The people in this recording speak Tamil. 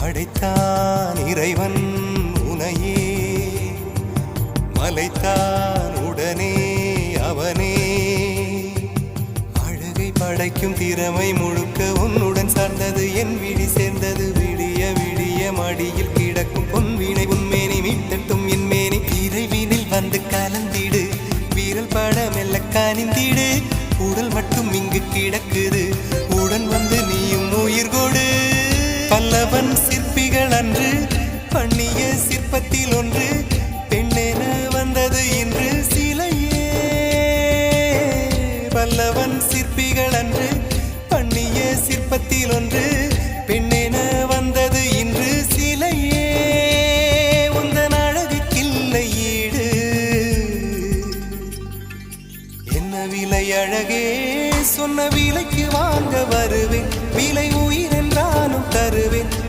படைத்தான் இறைவன் உனையே, மலைத்தான் உடனே அவனே. அழகை படைக்கும் திறமை முழுக்க உன்னுடன் சார்ந்தது, என் விழி சேர்ந்தது. விடிய விடிய மடியில் கிடக்கும் பொன்வினை உன்மேனி மீட்டட்டும் என் மேனி. இறைவினில் வந்து கலந்திடு, வீரல் பட மெல்ல காணிந்திடு. உடல் மட்டும் இங்கு கிடக்குது, உடன் வந்து நீயும் உயிர் கொடு. பல்லவன் சிற்பிகள் அன்று பண்ணிய சிற்பத்தில் ஒன்று